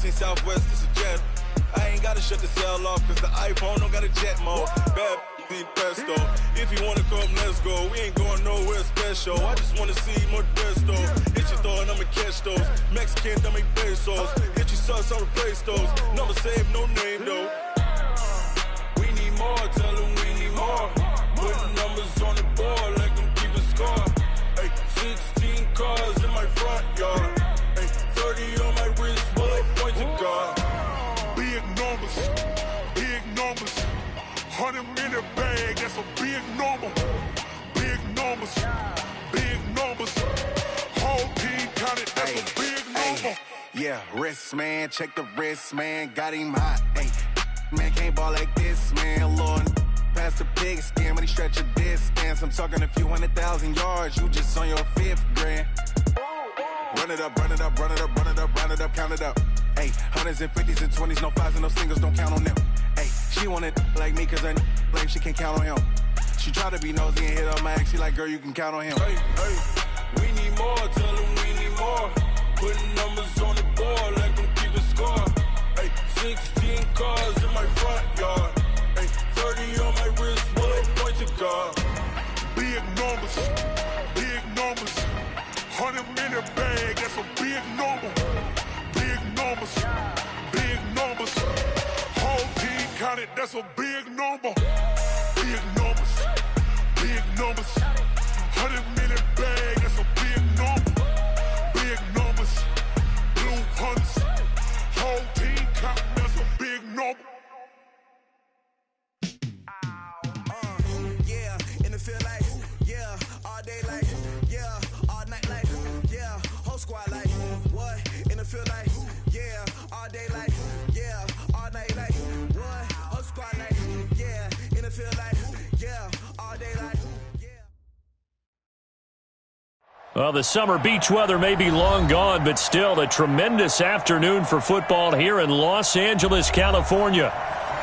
seen Southwest, it's a jet. I ain't gotta shut the cell off, cause the iPhone don't got a jet mode. Bad need pesto. If you wanna come, let's go. We ain't going nowhere special. I just wanna see more desto. Hit your throw and I'ma catch those. Mexican, don't make pesos. Hit your sus, I'll replace those. Number save, no name though. We need more, tell them we need more. Putting numbers on the board like I'm keeping score. Ay, 16 cars in my front yard. Ay, 30 on my wrist, bullet point to God. Big numbers, big numbers. 100 minute bag, that's a big number. Big numbers, big numbers. Whole team counted, that's a big number. Yeah, wrist man, check the wrist man, got him hot. Ay, man can't ball like this, man. Lord, past the pig skin, but he stretch a distance. I'm talking a few 100,000 yards, you just on your 5th grand. Run it up, run it up, run it up, run it up, run it up, count it up. Ay, hundreds and 50s and 20s, no 5s and no singles, don't count on them. Ay, she want it like me, cause her blame she can't count on him. She try to be nosy and hit on my ex, she like, girl, you can count on him. Hey, hey, we need more, tell them we need more. Putting numbers on the board like I'm keeping score. Hey, 16 cars in my front yard. Hey, 30 on my wrist, bullet point to God. Big numbers, big numbers. 100 minute bag, that's a big number. Big numbers, big numbers. Whole team counted, that's a big number. Big numbers, big numbers. 100 minute bag, that's a big number. Big numbers, blue hunts. Whole team counting, that's a big number. Yeah, in the field like, yeah, all day like, yeah, all night like, yeah, whole squad like, what? In the field like, yeah, all day like, yeah, all night like, what? Whole squad like, yeah, in the field like, yeah, all day like, yeah. Well, the summer beach weather may be long gone, but still a tremendous afternoon for football here in Los Angeles, California.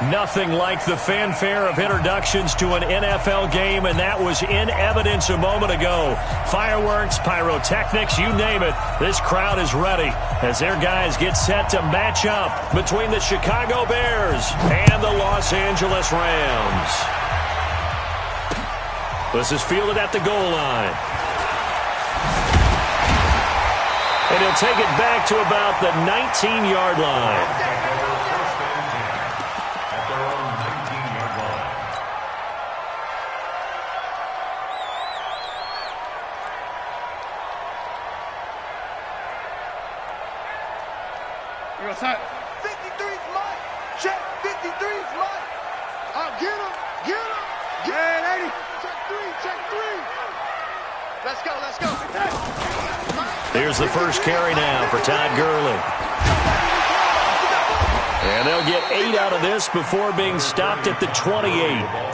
Nothing like the fanfare of introductions to an NFL game, and that was in evidence a moment ago. Fireworks, pyrotechnics, you name it. This crowd is ready as their guys get set to match up between the Chicago Bears and the Los Angeles Rams. This is fielded at the goal line. And he'll take it back to about the 19-yard line. You're outside. 53's mine. Check. 53's mine. I'll get him. Get him. Hey, lady. Check three. Check three. Let's go. Let's go. Here's the first carry now for Todd Gurley. And they'll get 8 out of this before being stopped at the 28.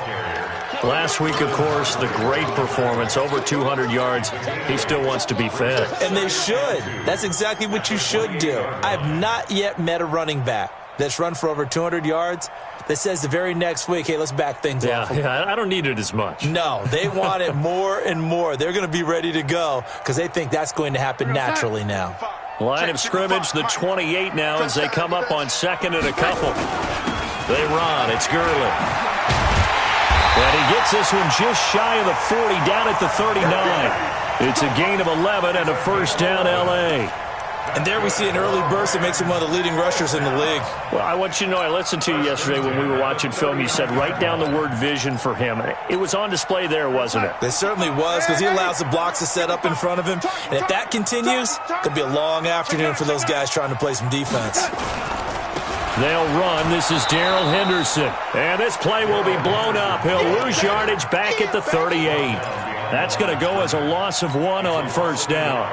Last week, of course, the great performance, over 200 yards. He still wants to be fed. And they should. That's exactly what you should do. I have not yet met a running back that's run for over 200 yards that says the very next week, hey, let's back things off. Yeah, I don't need it as much. No, they want it more and more. They're going to be ready to go because they think that's going to happen naturally now. Line of scrimmage, the 28 now as they come up on second and a couple. They run. It's Gurley. And he gets this one just shy of the 40, down at the 39. It's a gain of 11 and a first down, L.A. And there we see an early burst that makes him one of the leading rushers in the league. Well, I want you to know, I listened to you yesterday when we were watching film. You said write down the word vision for him. It was on display there, wasn't it? It certainly was, because he allows the blocks to set up in front of him. And if that continues, it'll be a long afternoon for those guys trying to play some defense. They'll run. This is Darrell Henderson. And this play will be blown up. He'll lose yardage back at the 38. That's going to go as a loss of 1 on first down.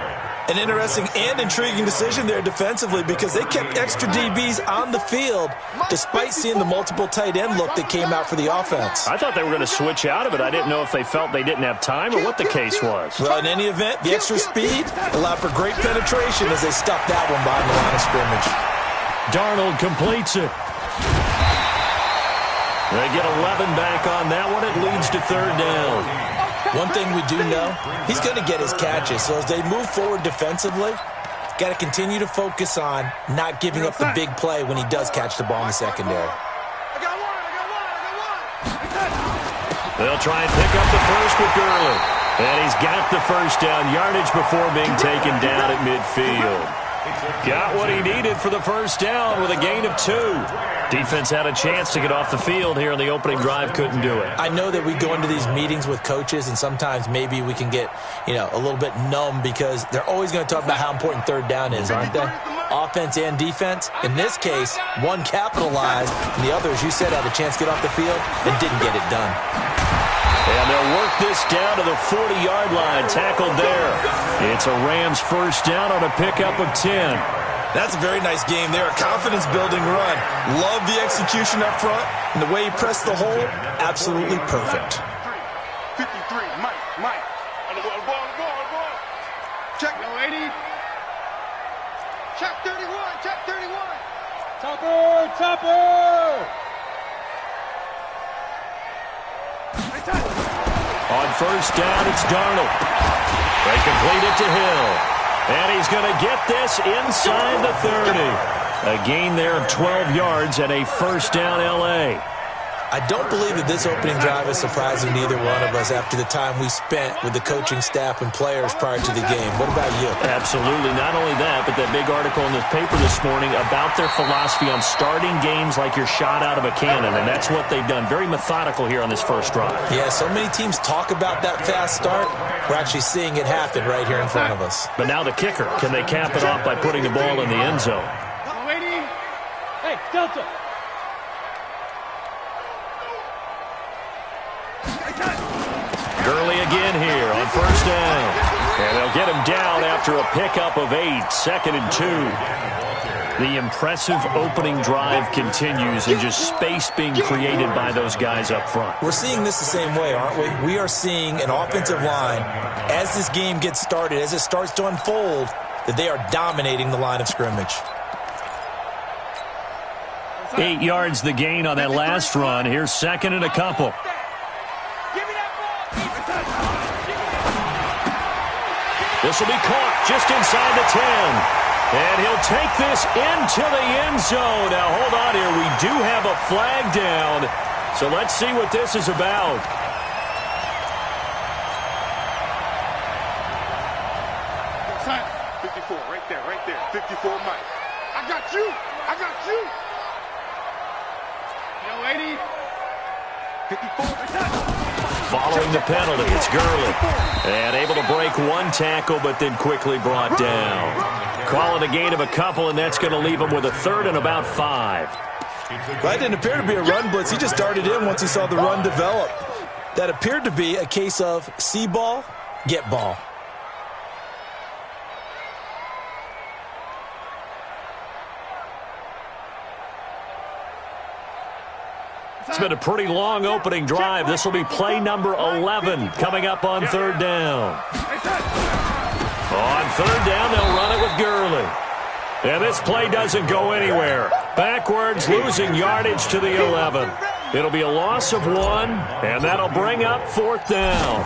An interesting and intriguing decision there defensively because they kept extra DBs on the field despite seeing the multiple tight end look that came out for the offense. I thought they were going to switch out of it. I didn't know if they felt they didn't have time or what the case was. Well, in any event, the extra speed allowed for great penetration as they stuffed that one behind the line of scrimmage. Darnold completes it. They get 11 back on that one. It leads to third down. One thing we do know, he's going to get his catches. So as they move forward defensively, Got to continue to focus on not giving up the big play when he does catch the ball in the secondary. They'll try and pick up the first with Gurley. And he's got the first down yardage before being taken down at midfield. Got what he needed for the first down with a gain of 2. Defense had a chance to get off the field here in the opening drive, couldn't do it. I know that we go into these meetings with coaches, and sometimes maybe we can get, a little bit numb because they're always going to talk about how important third down is, aren't they? Offense and defense. In this case, one capitalized, and the other, as you said, had a chance to get off the field and didn't get it done. And they'll work this down to the 40-yard line, tackled there. It's a Rams first down on a pickup of 10. That's a very nice game there, a confidence-building run. Love the execution up front, and the way he pressed the hole, absolutely perfect. 53, Mike. On the ball. Check, no 80. Check 31. Topper. On first down, it's Darnold. They complete it to Hill. And he's going to get this inside the 30. A gain there of 12 yards and a first down L.A. I don't believe that this opening drive is surprising to either one of us after the time we spent with the coaching staff and players prior to the game. What about you? Absolutely. Not only that, but that big article in the paper this morning about their philosophy on starting games like you're shot out of a cannon, and that's what they've done. Very methodical here on this first drive. Yeah, so many teams talk about that fast start. We're actually seeing it happen right here in front of us. But now the kicker. Can they cap it off by putting the ball in the end zone? Hey, Delta. Gurley again here on first down. And they'll get him down after a pickup of 8, 2nd and 2. The impressive opening drive continues and just space being created by those guys up front. We're seeing this the same way, aren't we? We are seeing an offensive line, as this game gets started, as it starts to unfold, that they are dominating the line of scrimmage. 8 yards the gain on that last run. Here's 2nd and a couple. This will be caught just inside the 10. And he'll take this into the end zone. Now, hold on here. We do have a flag down. So let's see what this is about. Sign 54, right there. 54, Mike. I got you. No 80. 54. Following the penalty, it's Gurley. And able to break one tackle, but then quickly brought down. Calling a gain of a couple, and that's going to leave him with a 3rd and about 5. That didn't appear to be a run blitz. He just darted in once he saw the run develop. That appeared to be a case of see ball, get ball. It's been a pretty long opening drive. This will be play number 11 coming up on 3rd down. On 3rd down, they'll run it with Gurley. And this play doesn't go anywhere. Backwards, losing yardage to the 11. It'll be a loss of 1, and that'll bring up 4th down.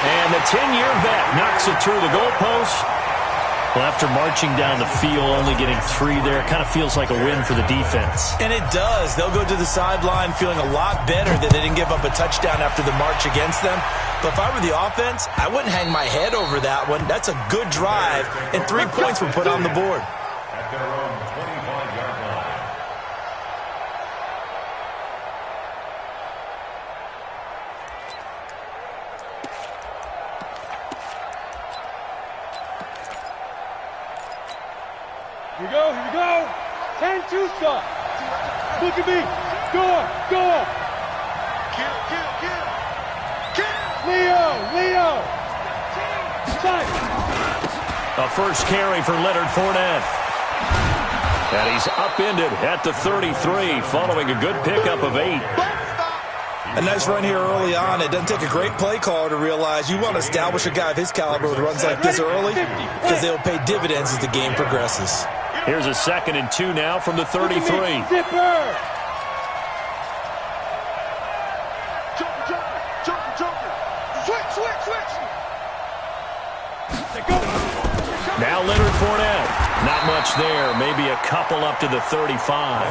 And the 10-year vet knocks it through the goalpost. Well, after marching down the field, only getting 3 there, it kind of feels like a win for the defense. And it does. They'll go to the sideline feeling a lot better that they didn't give up a touchdown after the march against them. But if I were the offense, I wouldn't hang my head over that one. That's a good drive, and 3 points were put on the board. Here we go. 10-2 stop. Look at me. Go. Kill. Leo. Side. A first carry for Leonard Fournette. And he's upended at the 33 following a good pickup of 8. A nice run here early on. It doesn't take a great play caller to realize you want to establish a guy of his caliber with runs like this early because they'll pay dividends as the game progresses. Here's a 2nd and 2 now from the 33. Zipper. Joker. Switch. They go. Fournette. Not much there. Maybe a couple up to the 35.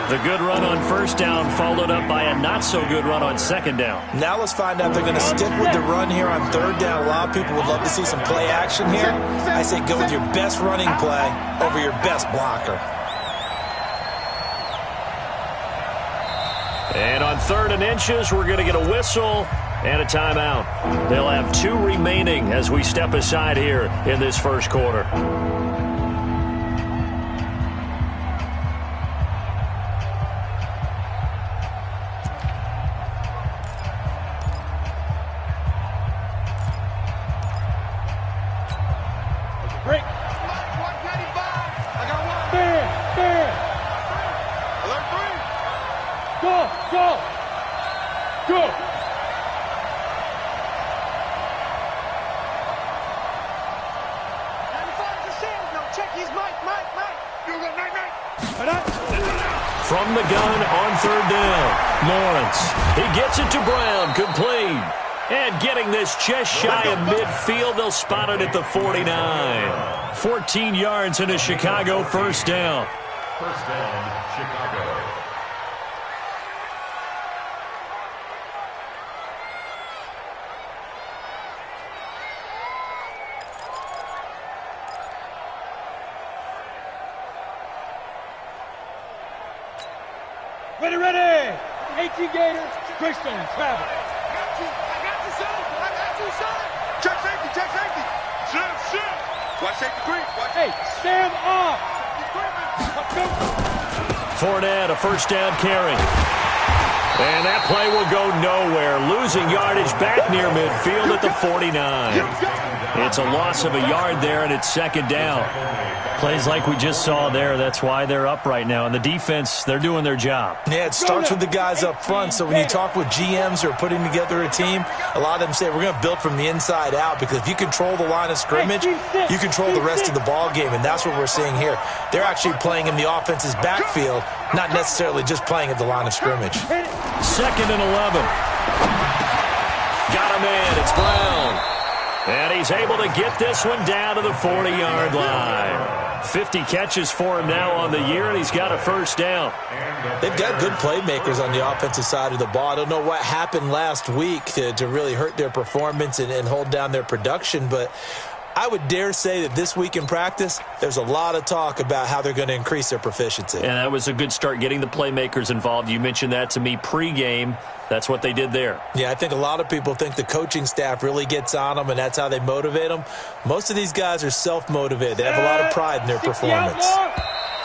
The good run on first down followed up by a not-so-good run on second down. Now let's find out if they're going to stick with the run here on third down. A lot of people would love to see some play action here. I say go with your best running play over your best blocker. And on 3rd and inches, we're going to get a whistle and a timeout. They'll have 2 remaining as we step aside here in this first quarter. Break. 195. I got one. Fair. Alert 3. Go. 95 to Sam. No, check his Mike. You go, Mike. From the gun on 3rd down, Lawrence. He gets it to Brown, complete. And getting this just shy of midfield, they'll spot it at the 49. 14 yards and a Chicago first down. First down, Chicago. Ready. 18 Gators, Christian, travel. I got you, son. Check safety. Shit. Watch safety creep. Hey, stand off. Fournette, a first down carry. And that play will go nowhere. Losing yardage back near midfield at the 49. It's a loss of a yard there, and it's second down. Plays like we just saw there. That's why they're up right now. And the defense, they're doing their job. Yeah, it starts with the guys up front. So when you talk with GMs who are putting together a team, a lot of them say we're going to build from the inside out, because if you control the line of scrimmage, you control the rest of the ball game, and that's what we're seeing here. They're actually playing in the offense's backfield, not necessarily just playing at the line of scrimmage. 2nd and 11. Got a man. It's Brown. And he's able to get this one down to the 40-yard line. 50 catches for him now on the year, and he's got a first down. They've got good playmakers on the offensive side of the ball. I don't know what happened last week to really hurt their performance and hold down their production, but I would dare say that this week in practice, there's a lot of talk about how they're going to increase their proficiency. And that was a good start, getting the playmakers involved. You mentioned that to me pregame. That's what they did there. Yeah, I think a lot of people think the coaching staff really gets on them, and that's how they motivate them. Most of these guys are self-motivated. They have a lot of pride in their performance.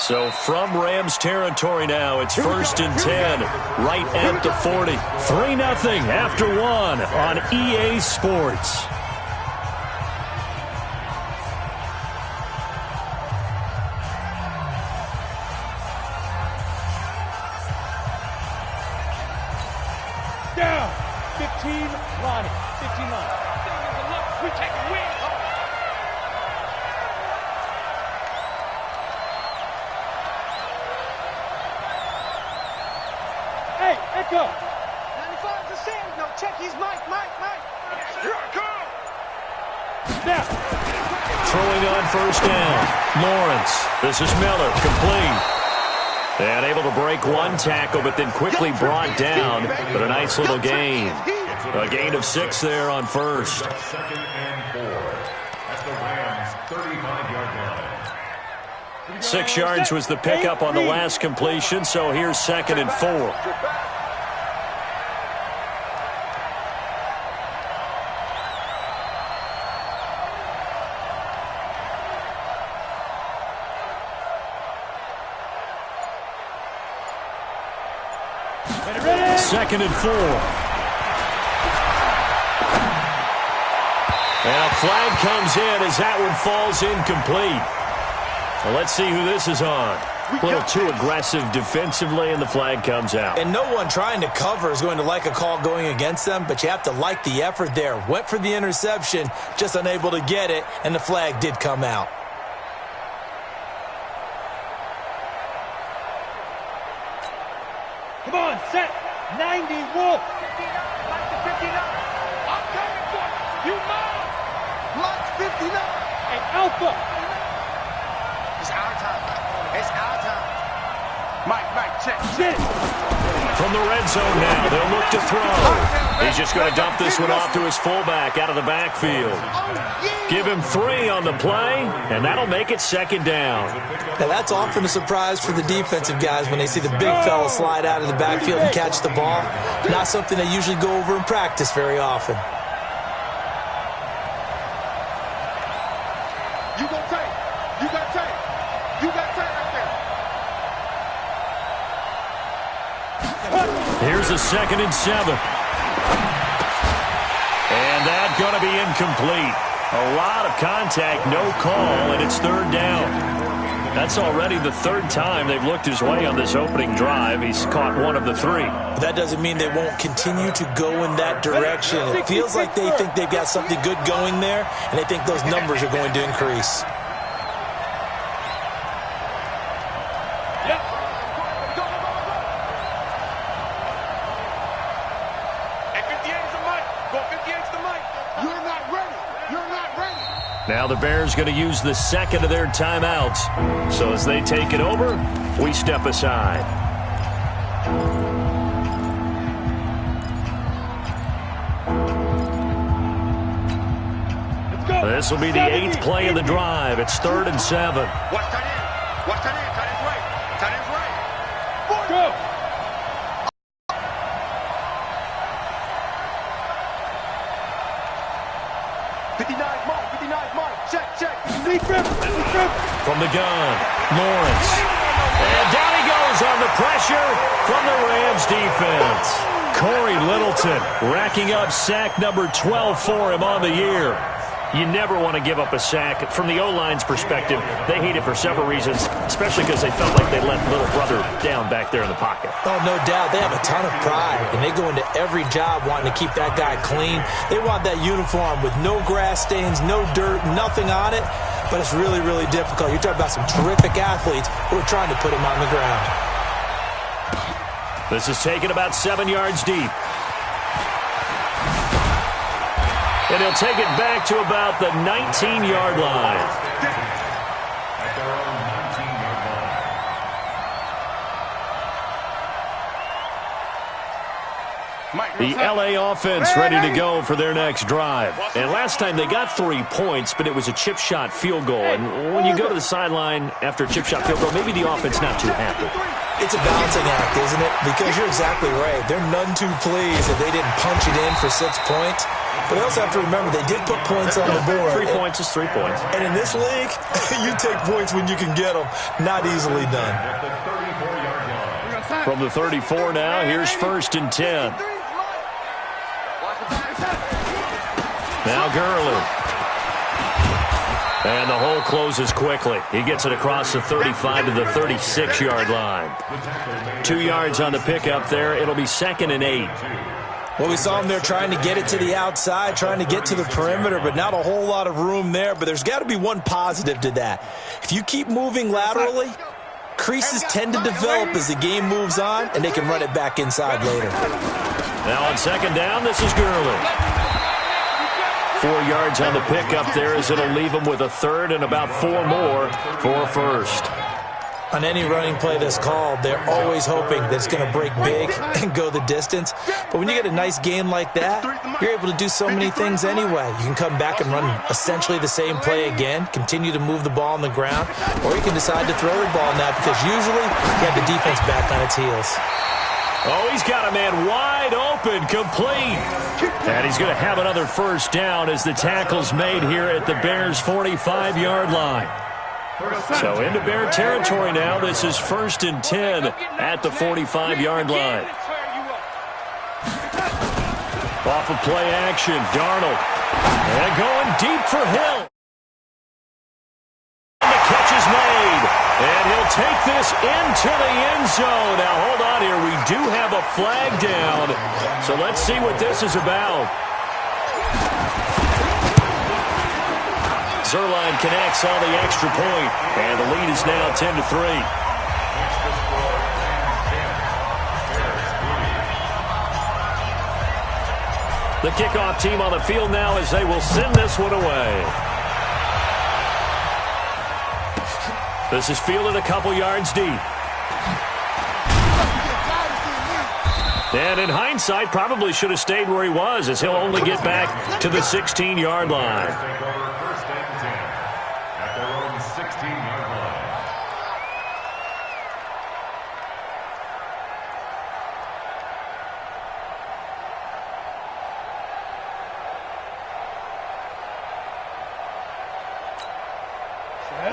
So from Rams territory now, it's 1st and 10, right at the 40. 3-0 after 1 on EA Sports. Down. 15, Lonnie. 15, Lonnie. We take a win. Hey, Echo. 95 to Sam. No, check his Mike. Here I come. Now. Throwing on first down, Lawrence. This is Miller, complete. And able to break one tackle, but then quickly brought down. But a nice little gain. A gain of 6 there on first. 2nd and 4 at the Rams' 35-yard line. 6 yards was the pickup on the last completion, so here's 2nd and 4. Second and 4. And a flag comes in as that one falls incomplete. Well, let's see who this is on. A little too aggressive defensively, and the flag comes out. And no one trying to cover is going to like a call going against them, but you have to like the effort there. Went for the interception, just unable to get it, and the flag did come out. Come on, set. 90, Wolf. 59, like the 59. I'm coming for you. You mine. Block 59. And Alpha. It's our time. It's our time. Mike, check. From the red zone now, they'll look to throw. He's just going to dump this one off to his fullback out of the backfield. Give him 3 on the play, and that'll make it 2nd down. Now, that's often a surprise for the defensive guys when they see the big fella slide out of the backfield and catch the ball. Not something they usually go over in practice very often. You got tape. You got tape. You got tape right there. Here's a 2nd and 7. And that's going to be incomplete. A lot of contact, no call, and it's 3rd down. That's already the 3rd time they've looked his way on this opening drive. He's caught 1 of the 3. But that doesn't mean they won't continue to go in that direction. It feels like they think they've got something good going there, and they think those numbers are going to increase. Now the Bears going to use the 2nd of their timeouts. So as they take it over, we step aside. This will be the 8th play of the drive. It's 3rd and 7. Watch tight end. Watch tight end. Tight end's right. Tight end's right. Go. 59 Mike. Check. From the gun, Lawrence. And down he goes on the pressure from the Rams defense. Corey Littleton racking up sack number 12 for him on the year. You never want to give up a sack. From the O-line's perspective, they hate it for several reasons, especially because they felt like they let little brother down back there in the pocket. Oh, no doubt. They have a ton of pride, and they go into every job wanting to keep that guy clean. They want that uniform with no grass stains, no dirt, nothing on it, but it's really, really difficult. You're talking about some terrific athletes who are trying to put him on the ground. This is taken about 7 yards deep. And he'll take it back to about the 19-yard line. At their own 19-yard line. The L.A. offense ready to go for their next drive. And last time they got 3 points, but it was a chip shot field goal. And when you go to the sideline after a chip shot field goal, maybe the offense not too happy. It's a balancing act, isn't it? Because you're exactly right. They're none too pleased that they didn't punch it in for 6 points. But they also have to remember they did put points on the board. 3 points is 3 points. And in this league, you take points when you can get them. Not easily done. At the 34-yard line. From the 34 now, here's 1st and 10. Now Gurley. And the hole closes quickly. He gets it across the 35 to the 36-yard line. 2 yards on the pickup there. It'll be 2nd and 8. Well, we saw him there trying to get it to the outside, trying to get to the perimeter, but not a whole lot of room there. But there's got to be one positive to that. If you keep moving laterally, creases tend to develop as the game moves on, and they can run it back inside later. Now on 2nd down, this is Gurley. 4 yards on the pickup there as it'll leave him with a 3rd and about 4 more for a 1st. On any running play that's called, they're always hoping that it's going to break big and go the distance. But when you get a nice game like that, you're able to do so many things anyway. You can come back and run essentially the same play again, continue to move the ball on the ground, or you can decide to throw the ball now because usually you have the defense back on its heels. Oh, he's got a man wide open, complete. And he's going to have another 1st down as the tackle's made here at the Bears' 45-yard line. So into Bear territory now. This is 1st and 10 at the 45-yard line. Off of play action, Darnold. And going deep for Hill. And the catch is made. And he'll take this into the end zone. Now, hold on here. We do have a flag down. So let's see what this is about. Zerline connects on the extra point, and the lead is now 10-3. The kickoff team on the field now as they will send this one away. This is fielded a couple yards deep. And in hindsight, probably should have stayed where he was, as he'll only get back to the 16-yard line. Take over first and 10 at their own 16-yard line.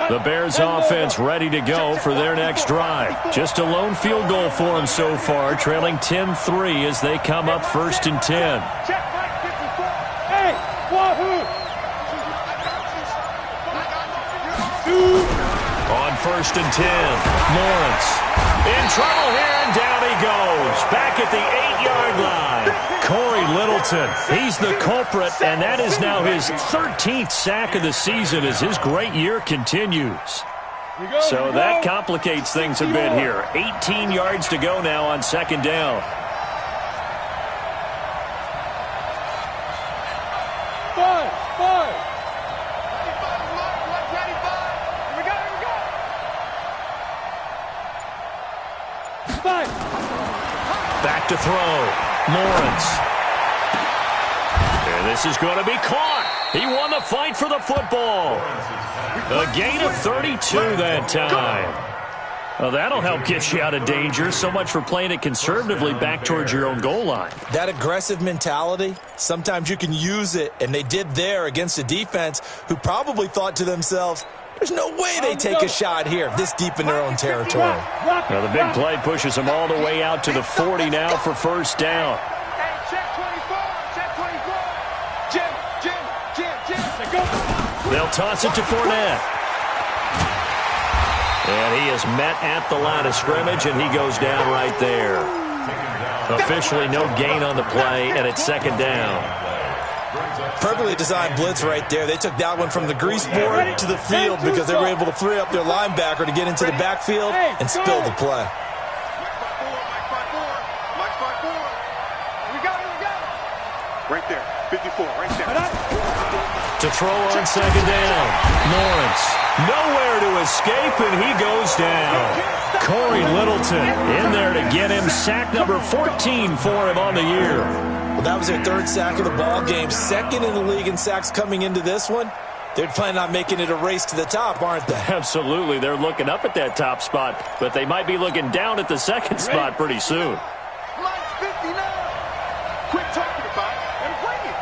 The Bears offense ready to go for their next drive. Just a lone field goal for them so far, trailing 10-3 as they come up first and 10. Hey, wahoo! On first and 10, Lawrence in trouble here, and down he goes. Back at the 8-yard line. Corey Littleton, he's the culprit, and that is now his 13th sack of the season as his great year continues. So that complicates things a bit here. 18 yards to go now on second down. Back to throw. Lawrence. And this is going to be caught. He won the fight for the football. A gain of 32 that time. Well, that'll help get you out of danger. So much for playing it conservatively back towards your own goal line. That aggressive mentality, sometimes you can use it, and they did there against a defense who probably thought to themselves, there's no way they take a shot here this deep in their own territory. Now the big play pushes them all the way out to the 40 now for first down. They'll toss it to Fournette. And he is met at the line of scrimmage, and he goes down right there. Officially no gain on the play, and it's second down. Perfectly designed blitz right there. They took that one from the grease board to the field because they were able to free up their linebacker to get into the backfield and spill the play. Right there, 54, right there. To throw on second down. Lawrence, nowhere to escape, and he goes down. Corey Littleton in there to get him. Sack number 14 for him on the year. Well, that was their third sack of the ball game. Second in the league in sacks coming into this one. They're planning on making it a race to the top, aren't they? Absolutely. They're looking up at that top spot, but they might be looking down at the second spot pretty soon. Mine's 59. Quit talking about it and bring it.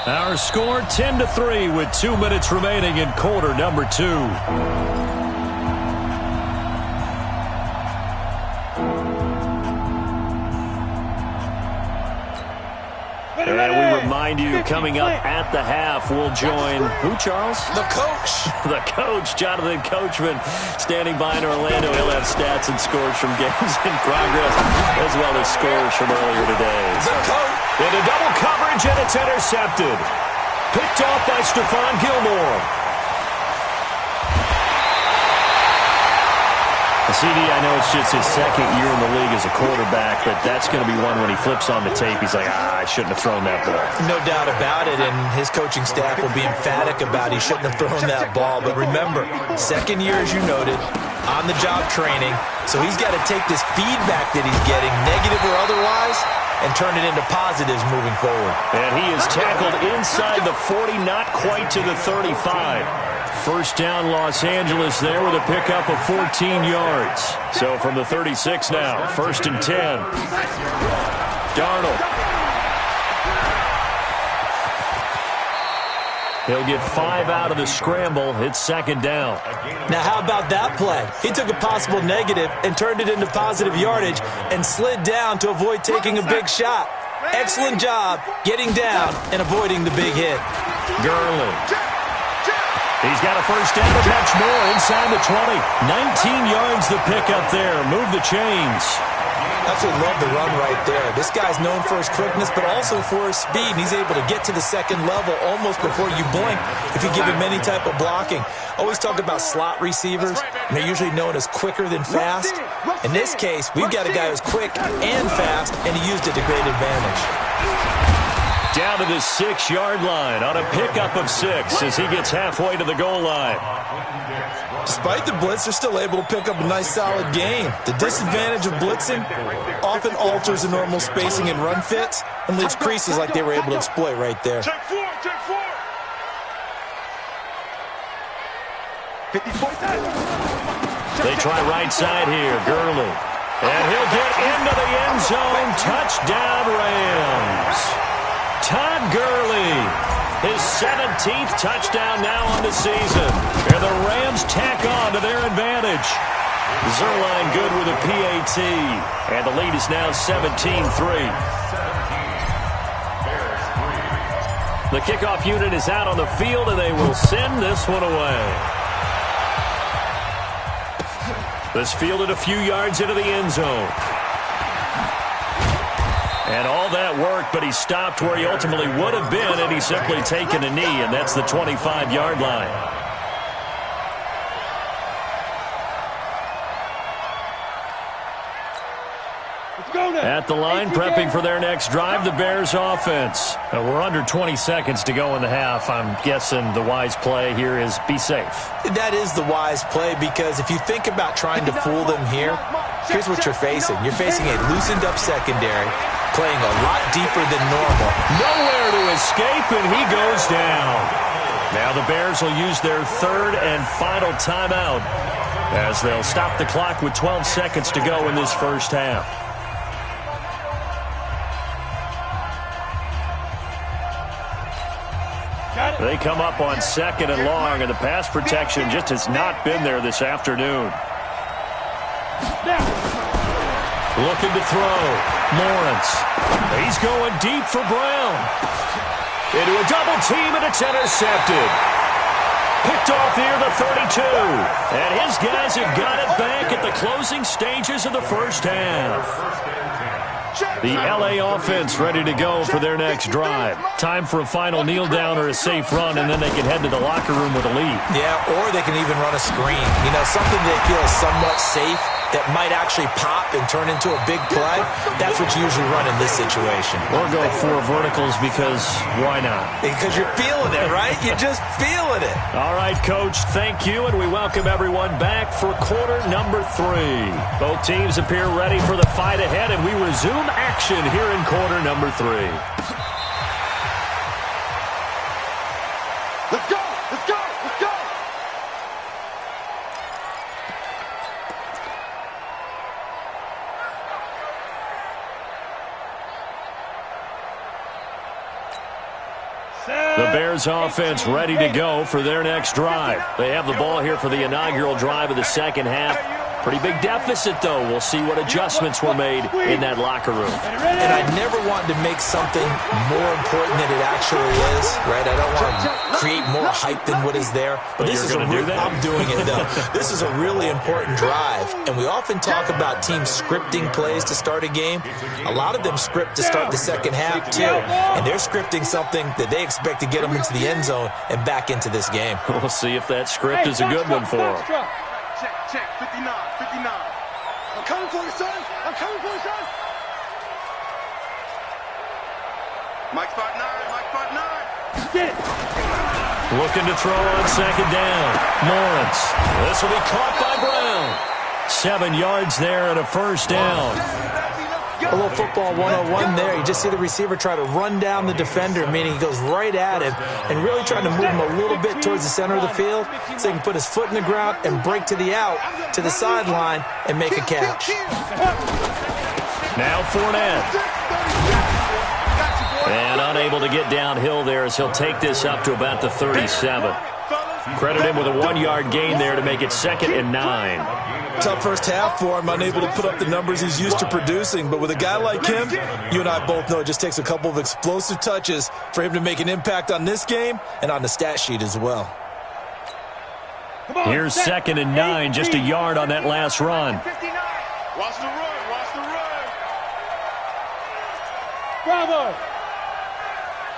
Our score 10-3 with 2 minutes remaining in quarter number 2. And we remind you, coming up at the half, we'll join who, Charles? The coach. The coach, Jonathan Coachman, standing by in Orlando. He'll have stats and scores from games in progress, as well as scores from earlier today. The coach. Into double coverage, and it's intercepted. Picked off by Stephon Gilmore. CD, I know it's just his second year in the league as a quarterback, but that's going to be one when he flips on the tape. He's like, I shouldn't have thrown that ball. No doubt about it, and his coaching staff will be emphatic about he shouldn't have thrown that ball. But remember, second year, as you noted, on-the-job training, so he's got to take this feedback that he's getting, negative or otherwise, and turn it into positives moving forward. And he is tackled inside the 40, not quite to the 35. First down, Los Angeles there with a pickup of 14 yards. So from the 36 now, first and 10. Darnold. He'll get 5 out of the scramble. It's second down. Now, how about that play? He took a possible negative and turned it into positive yardage and slid down to avoid taking a big shot. Excellent job getting down and avoiding the big hit. Gurley. He's got a first down and much more inside the 20. 19 yards the pickup there. Move the chains. Absolutely love the run right there. This guy's known for his quickness, but also for his speed. He's able to get to the second level almost before you blink if you give him any type of blocking. Always talk about slot receivers, and they're usually known as quicker than fast. In this case, we've got a guy who's quick and fast, and he used it to great advantage. Down to the 6-yard line on a pickup of 6 as he gets halfway to the goal line. Despite the blitz, they're still able to pick up a nice, solid gain. The disadvantage of blitzing often alters the normal spacing and run fits and leaves creases like they were able to exploit right there. Check four. 50 points out. They try right side here. Gurley. And he'll get into the end zone. Touchdown, Rams. Todd Gurley. His 17th touchdown now on the season. And the Rams tack on to their advantage. Zerline good with a PAT. And the lead is now 17-3. The kickoff unit is out on the field, and they will send this one away. This fielded a few yards into the end zone. And all that work, but he stopped where he ultimately would have been, and he's simply taken a knee, and that's the 25-yard line. At the line, prepping for their next drive, the Bears offense. We're under 20 seconds to go in the half. I'm guessing the wise play here is be safe. That is the wise play, because if you think about trying to fool them here, here's what you're facing. You're facing a loosened-up secondary, playing a lot deeper than normal. Nowhere to escape, and he goes down. Now the Bears will use their third and final timeout as they'll stop the clock with 12 seconds to go in this first half. They come up on second and long, and the pass protection just has not been there this afternoon. Looking to throw. Lawrence. He's going deep for Brown. Into a double team, and it's intercepted. Picked off near the 32. And his guys have got it back at the closing stages of the first half. The LA offense ready to go for their next drive. Time for a final kneel down or a safe run, and then they can head to the locker room with a lead. Yeah, or they can even run a screen. You know, something they feel is somewhat safe that might actually pop and turn into a big play. That's what you usually run in this situation. Or go for verticals, because why not? Because you're feeling it, right? You're just feeling it. All right, Coach, thank you, and we welcome everyone back for quarter number 3. Both teams appear ready for the fight ahead, and we resume action here in quarter number 3. Let's go! Let's go! Let's go! The Bears offense ready to go for their next drive. They have the ball here for the inaugural drive of the second half. Pretty big deficit, though. We'll see what adjustments were made in that locker room. And I never want to make something more important than it actually is, right? I don't want to create more hype than what is there. But this is I'm doing it, though. This is a really important drive. And we often talk about teams scripting plays to start a game. A lot of them script to start the second half, too. And they're scripting something that they expect to get them into the end zone and back into this game. We'll see if that script is a good one for them. Check, 59, 59. I'm coming for you, son. I'm coming for you, son. Mike spot 9, Mike spot 9. Get it. Looking to throw on second down. Lawrence. This will be caught by Brown. 7 yards there and a first down. A little football 101 there. You just see the receiver try to run down the defender, meaning he goes right at him and really trying to move him a little bit towards the center of the field so he can put his foot in the ground and break to the out, to the sideline, and make a catch. Now Fournette. And unable to get downhill there as he'll take this up to about the 37. Credit him with a 1-yard gain there to make it 2nd and 9. Tough first half for him, unable to put up the numbers he's used to producing. But with a guy like him, you and I both know it just takes a couple of explosive touches for him to make an impact on this game and on the stat sheet as well. Here's 2nd and 9, just a yard on that last run. Watch the run, watch the run. Bravo.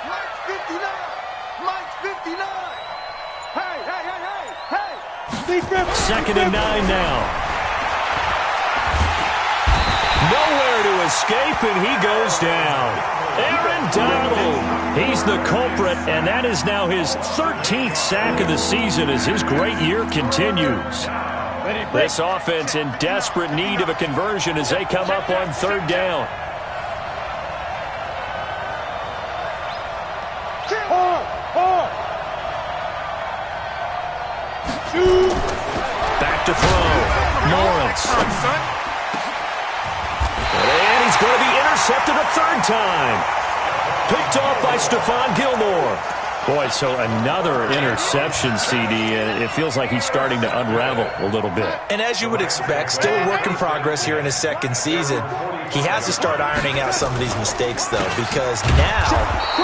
Mike's 59, Mike's 59. Hey, hey, hey, hey, hey. 2nd and 9 now. Nowhere to escape, and he goes down. Aaron Donald, he's the culprit, and that is now his 13th sack of the season as his great year continues. This offense in desperate need of a conversion as they come up on third down. Back to throw. Lawrence. And he's going to be intercepted a third time. Picked off by Stephon Gilmore. Boy, so another interception, CD, and it feels like he's starting to unravel a little bit. And as you would expect, still a work in progress here in his second season. He has to start ironing out some of these mistakes, though, because now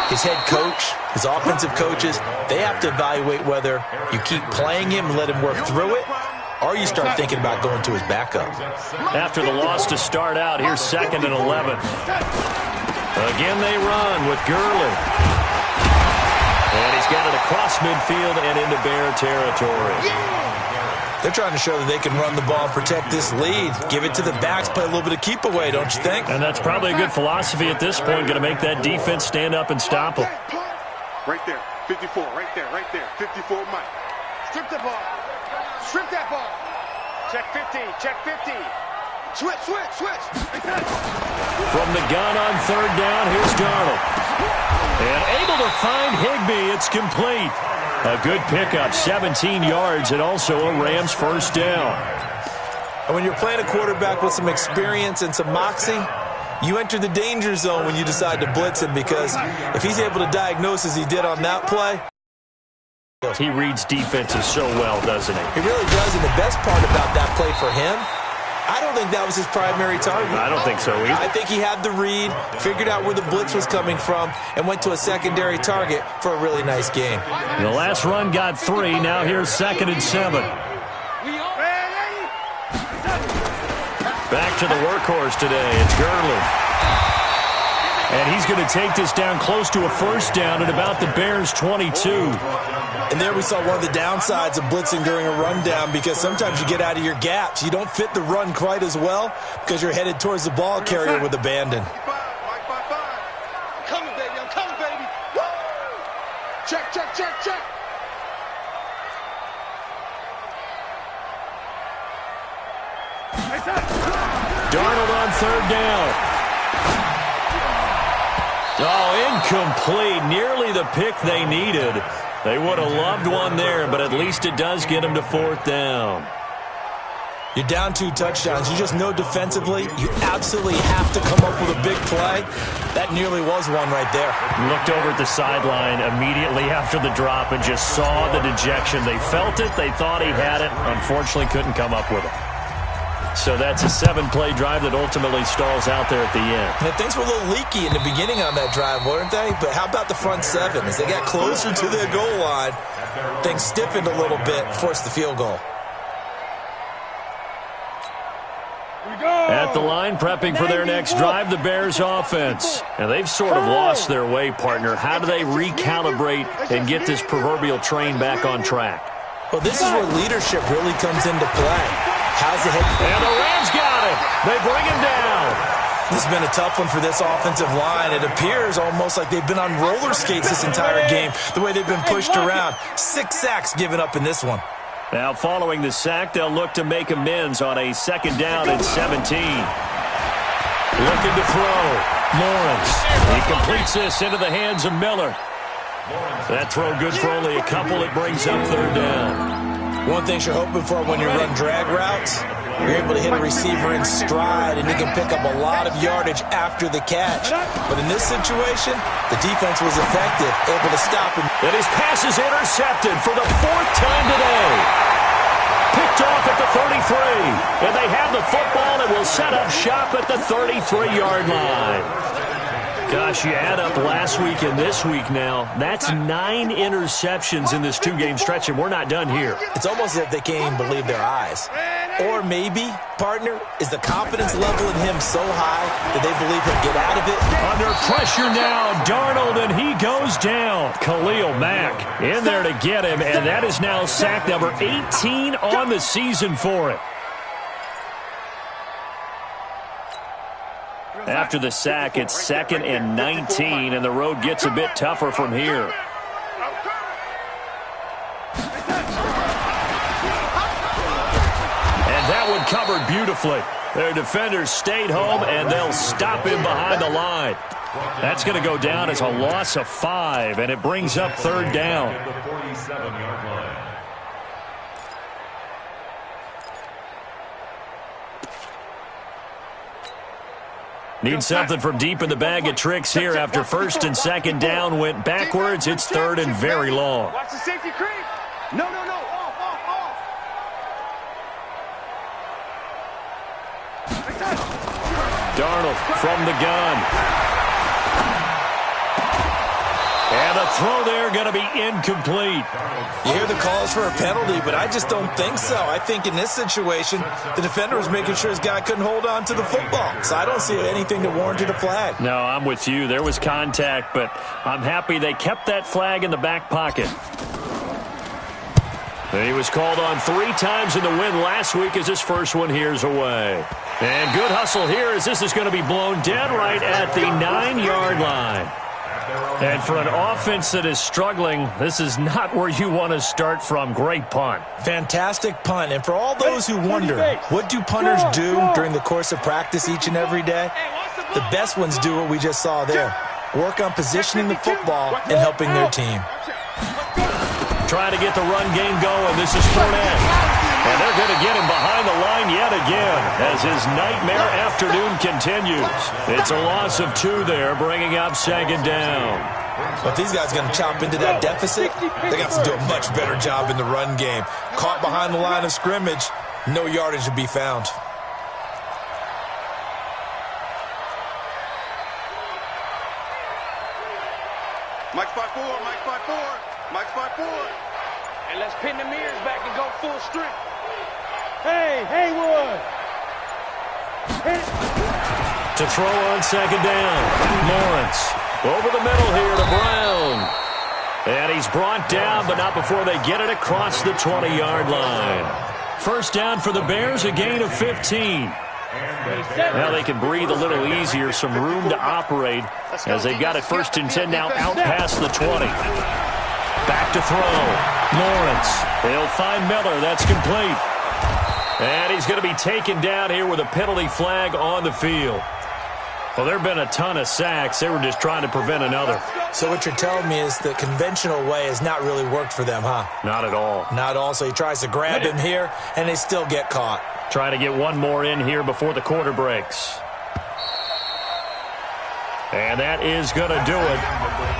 his head coach, his offensive coaches, they have to evaluate whether you keep playing him and let him work through it, or you start thinking about going to his backup. After the loss to start out, here's 2nd and 11. Again they run with Gurley. And he's got it across midfield and into Bear territory. They're trying to show that they can run the ball and protect this lead. Give it to the backs, play a little bit of keep away, don't you think? And that's probably a good philosophy at this point, going to make that defense stand up and stop them. Right there, 54, right there, 54, Mike. Strip the ball. Strip that ball. Check 50, check 50. Switch. From the gun on third down, here's Darnold. And able to find Higbee. It's complete. A good pickup, 17 yards, and also a Rams first down. And when you're playing a quarterback with some experience and some moxie, you enter the danger zone when you decide to blitz him, because if he's able to diagnose as he did on that play. He reads defenses so well, doesn't he? He really does, and the best part about that play for him, I don't think that was his primary target. I don't think so either. I think he had the read, figured out where the blitz was coming from, and went to a secondary target for a really nice game. The last run got 3. Now here's 2nd and 7. Back to the workhorse today. It's Gurley. And he's going to take this down close to a first down at about the Bears' 22. And there we saw one of the downsides of blitzing during a rundown, because sometimes you get out of your gaps. You don't fit the run quite as well because you're headed towards the ball carrier with abandon. I'm coming, baby. Check. Darnold on third down. Oh, incomplete. Nearly the pick they needed. They would have loved one there, but at least it does get them to fourth down. You're down 2 touchdowns. You just know defensively you absolutely have to come up with a big play. That nearly was one right there. Looked over at the sideline immediately after the drop and just saw the dejection. They felt it. They thought he had it. Unfortunately, couldn't come up with it. So that's a 7-play drive that ultimately stalls out there at the end. And things were a little leaky in the beginning on that drive, weren't they? But how about the front 7? As they got closer to their goal line, things stiffened a little bit, forced the field goal. At the line, prepping for their next drive, the Bears offense. And they've sort of lost their way, partner. How do they recalibrate and get this proverbial train back on track? Well, this is where leadership really comes into play. How's the head? And the Rams got it. They bring him down. This has been a tough one for this offensive line. It appears almost like they've been on roller skates this entire game, the way they've been pushed around. 6 sacks given up in this one. Now, following the sack, they'll look to make amends on a 2nd down and 17. Looking to throw. Lawrence. He completes this into the hands of Miller. That throw good for only a couple. It brings up third down. One thing you're hoping for when you run drag routes, you're able to hit a receiver in stride, and you can pick up a lot of yardage after the catch. But in this situation, the defense was effective, able to stop him. And his pass is intercepted for the 4th time today. Picked off at the 33. And they have the football and will set up shop at the 33-yard line. Gosh, you add up last week and this week now, that's 9 interceptions in this 2-game stretch, and we're not done here. It's almost as if they can't even believe their eyes. Or maybe, partner, is the confidence level in him so high that they believe he'll get out of it? Under pressure now, Darnold, and he goes down. Khalil Mack in there to get him, and that is now sack number 18 on the season for it. After the sack, it's 2nd and 19, and the road gets a bit tougher from here. And that one covered beautifully. Their defenders stayed home, and they'll stop him behind the line. That's going to go down as a loss of 5, and it brings up 3rd down. At the 47-yard line. Need something from deep in the bag of tricks here after 1st and 2nd down went backwards. It's 3rd and very long. Watch the safety creep. No. Off. Darnold from the gun. And the throw there going to be incomplete. You hear the calls for a penalty, but I just don't think so. I think in this situation, the defender was making sure his guy couldn't hold on to the football. So I don't see anything that warranted a flag. No, I'm with you. There was contact, but I'm happy they kept that flag in the back pocket. He was called on 3 times in the win last week as his first one here's away. And good hustle here as this is going to be blown dead right at the 9-yard line. And for an offense that is struggling, this is not where you want to start from. Great punt. Fantastic punt. And for all those who wonder, what do punters do during the course of practice each and every day? The best ones do what we just saw there. Work on positioning the football and helping their team. Trying to get the run game going. This is Fournette. And they're going to get him behind the line yet again as his nightmare afternoon continues. It's a loss of 2 there, bringing up 2nd down. But if these guys are going to chop into that deficit, they got to do a much better job in the run game. Caught behind the line of scrimmage, no yardage to be found. Mike spot 4. And let's pin the mirrors back and go full strength. Hey, Haywood. To throw on 2nd down. Lawrence over the middle here to Brown. And he's brought down, but not before they get it across the 20-yard line. 1st down for the Bears, a gain of 15. Now they can breathe a little easier, some room to operate as they've got it 1st and 10 now out past the 20. Back to throw. Lawrence. They'll find Miller. That's complete. And he's going to be taken down here with a penalty flag on the field. Well, there have been a ton of sacks. They were just trying to prevent another. So what you're telling me is the conventional way has not really worked for them, huh? Not at all. Not at all. So he tries to grab him here, and they still get caught. Trying to get one more in here before the quarter breaks. And that is going to do it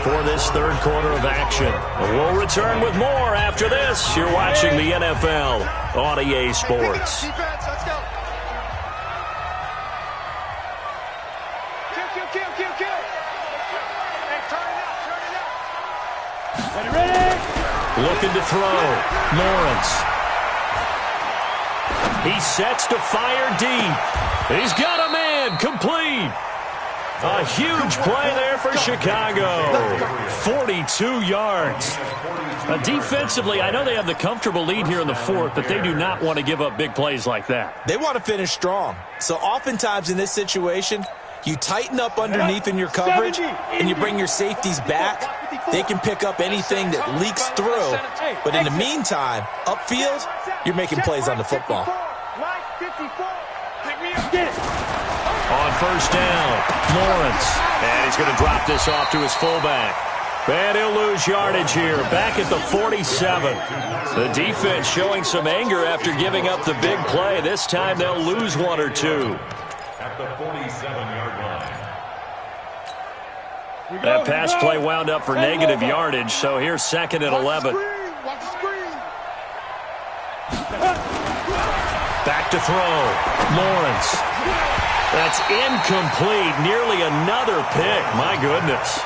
for this 3rd quarter of action. We'll return with more after this. You're watching the NFL on EA Sports. Kill. Hey, turn it out. Ready? Looking to throw. Lawrence. He sets to fire deep. He's got a man. Complete. A huge play there for Chicago. 42 yards. Defensively, I know they have the comfortable lead here in the 4th, but they do not want to give up big plays like that. They want to finish strong. So oftentimes in this situation, you tighten up underneath in your coverage, and you bring your safeties back. They can pick up anything that leaks through. But in the meantime, upfield, you're making plays on the football. On 1st down, Lawrence. And he's going to drop this off to his fullback. And he'll lose yardage here, back at the 47. The defense showing some anger after giving up the big play. This time they'll lose 1 or 2. At the 47-yard line. That pass play wound up for negative yardage, so here's 2nd and 11. Back to throw. Lawrence. That's incomplete. Nearly another pick. My goodness.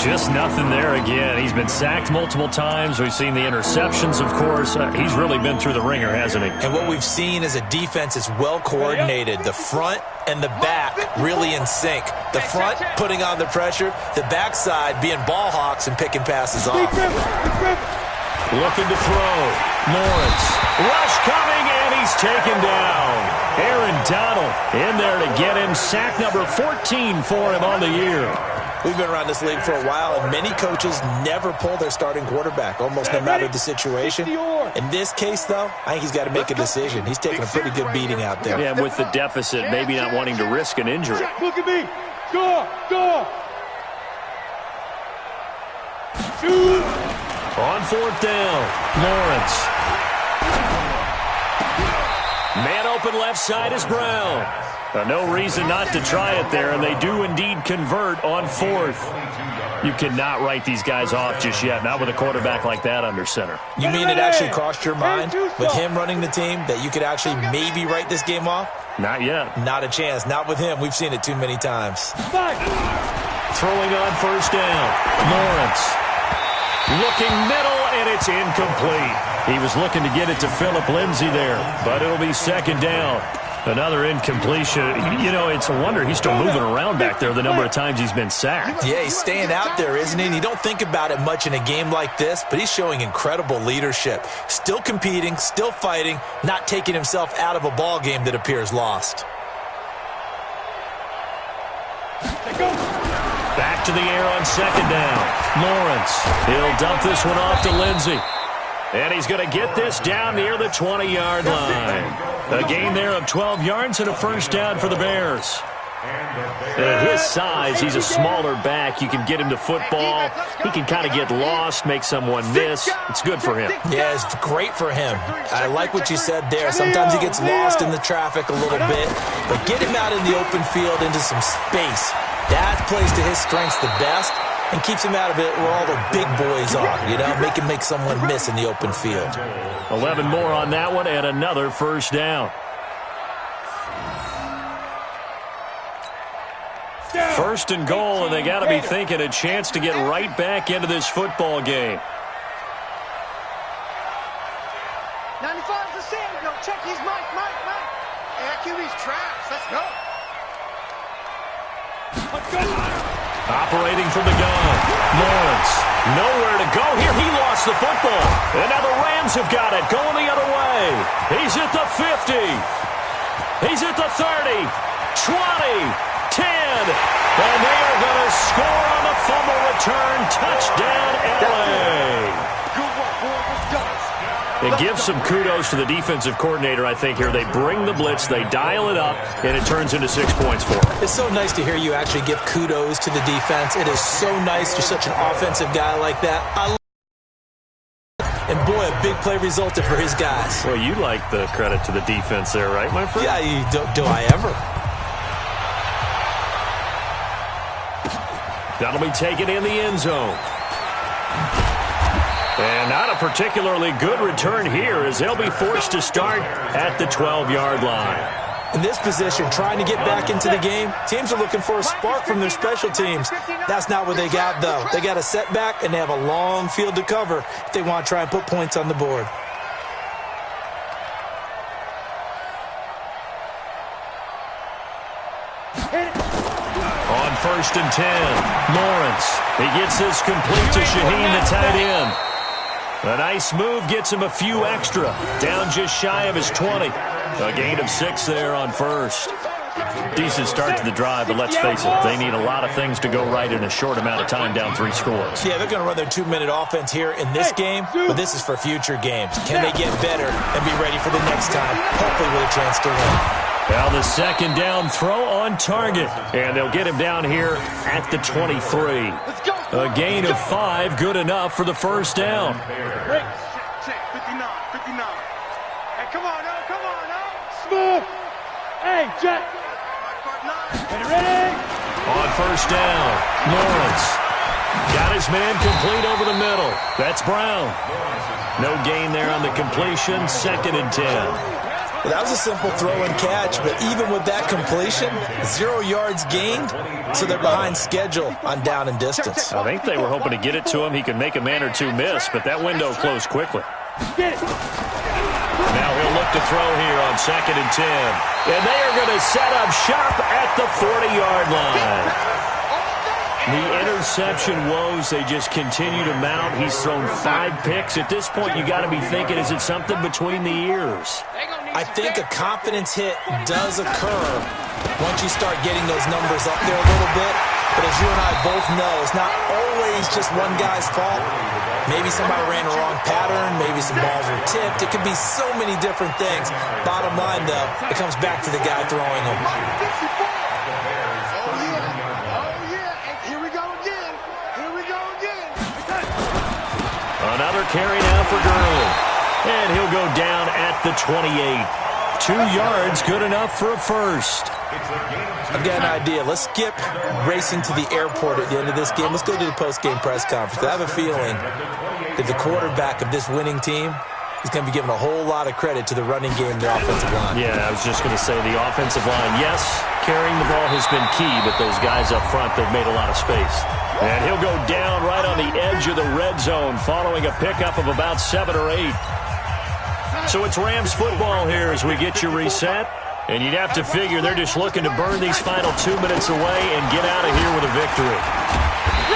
Just nothing there again. He's been sacked multiple times. We've seen the interceptions, of course. He's really been through the ringer, hasn't he? And what we've seen is a defense is well coordinated. The front and the back really in sync. The front putting on the pressure. The backside being ball hawks and picking passes off. Looking to throw. Lawrence. Rush coming, and he's taken down. Aaron Donald in there to get him. Sack number 14 for him on the year. We've been around this league for a while, and many coaches never pull their starting quarterback, almost no matter the situation. In this case, though, I think he's got to make a decision. He's taking a pretty good beating out there. Yeah, with the deficit, maybe not wanting to risk an injury. Look at me. Go, go. Shoot. On fourth down, Lawrence. Man open left side is Brown. No reason not to try it there, and they do indeed convert on fourth. You cannot write these guys off just yet, not with a quarterback like that under center. You mean it actually crossed your mind with him running the team that you could actually maybe write this game off? Not yet. Not a chance. Not with him. We've seen it too many times. Throwing on first down, Lawrence. Looking middle, and it's incomplete. He was looking to get it to Phillip Lindsay there, but it'll be second down. Another incompletion. You know, it's a wonder he's still moving around back there the number of times he's been sacked. Yeah, he's staying out there, isn't he? And you don't think about it much in a game like this, but he's showing incredible leadership. Still competing, still fighting, not taking himself out of a ball game that appears lost. Back to the air on second down. Lawrence. He'll dump this one off to Lindsay. And he's going to get this down near the 20-yard line. A gain there of 12 yards and a first down for the Bears. At his size, he's a smaller back. You can get him to football. He can kind of get lost, make someone miss. It's good for him. Yeah, it's great for him. I like what you said there. Sometimes he gets lost in the traffic a little bit, but get him out in the open field into some space. That plays to his strengths the best and keeps him out of it where all the big boys are, you know, make him make someone miss in the open field. 11 more on that one and another first down. First and goal, and they got to be thinking a chance to get right back into this football game. 95's the same. No, check his mic. Hey, QB's trash. Let's go. Operating from the gun. Lawrence. Nowhere to go here. He lost the football. And now the Rams have got it. Going the other way. He's at the 50. He's at the 30. 20. 10. And they are going to score on the fumble return. Touchdown, LA. It gives some kudos to the defensive coordinator, I think, here. They bring the blitz, they dial it up, and it turns into 6 points for them. It's so nice to hear you actually give kudos to the defense. It is so nice. You're such an offensive guy like that. And, boy, a big play resulted for his guys. Well, you like the credit to the defense there, right, my friend? Yeah, do I ever? That'll be taken in the end zone. And not a particularly good return here as they'll be forced to start at the 12-yard line. In this position, trying to get back into the game, teams are looking for a spark from their special teams. That's not what they got, though. They got a setback, and they have a long field to cover if they want to try and put points on the board. On first and 10, Lawrence. He gets this complete to Shaheen, the tight end. A nice move gets him a few extra. Down just shy of his 20. A gain of 6 there on first. Decent start to the drive, but let's face it, they need a lot of things to go right in a short amount of time, down 3 scores. Yeah, they're going to run their 2-minute offense here in this game, but this is for future games. Can they get better and be ready for the next time, hopefully with a chance to win? Now the second down throw on target, and they'll get him down here at the 23. A gain of 5, good enough for the first down. Check, 59. Hey, come on, Smooth. Hey, Jack. Ready? On first down, Lawrence. Got his man complete over the middle. That's Brown. No gain there on the completion, second and 10. Well, that was a simple throw and catch, but even with that completion, 0 yards gained, so they're behind schedule on down and distance. I think they were hoping to get it to him. He could make a man or two miss, but that window closed quickly. Now he'll look to throw here on second and 10. And they are going to set up shop at the 40-yard line. The interception woes, they just continue to mount. He's thrown 5 picks. At this point, you got to be thinking, is it something between the ears? I think a confidence hit does occur once you start getting those numbers up there a little bit. But as you and I both know, it's not always just one guy's fault. Maybe somebody ran a wrong pattern. Maybe some balls were tipped. It could be so many different things. Bottom line, though, it comes back to the guy throwing them. Another carry now for Gurley. And he'll go down at the 28. 2 yards, good enough for a first. I've got an idea. Let's skip racing to the airport at the end of this game. Let's go to the post-game press conference. I have a feeling that the quarterback of this winning team is going to be giving a whole lot of credit to the running game and the offensive line. Yeah, I was just going to say the offensive line, yes, carrying the ball has been key, but those guys up front, they've made a lot of space. And he'll go down right on the edge of the red zone following a pickup of about 7 or 8. So it's Rams football here as we get you reset. And you'd have to figure they're just looking to burn these final 2 minutes away and get out of here with a victory.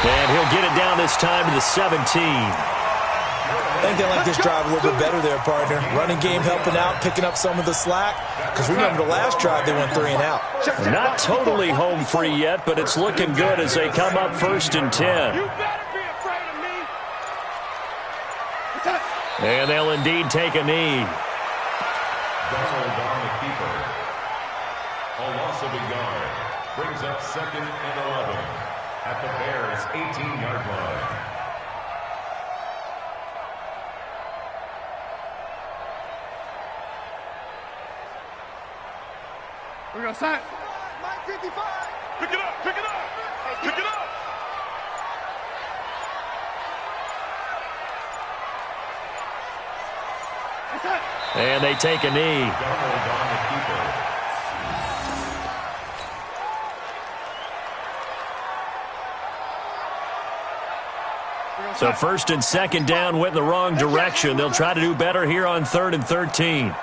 And he'll get it down this time to the 17. I think they like this drive a little bit better there, partner. Running game helping out, picking up some of the slack. Because remember, the last drive they went 3 and out. Not totally home free yet, but it's looking good as they come up 1st and 10. You better be afraid of me. And they'll indeed take a knee. Donald on the keeper. A loss of a yard. Brings up 2nd and 11 at the Bears' 18-yard line. We're going to sign. Mike 55. Pick it up, pick it up, pick it up. And they take a knee. Donald on the keeper. So 1st and 2nd down went in the wrong direction. They'll try to do better here on 3rd and 13.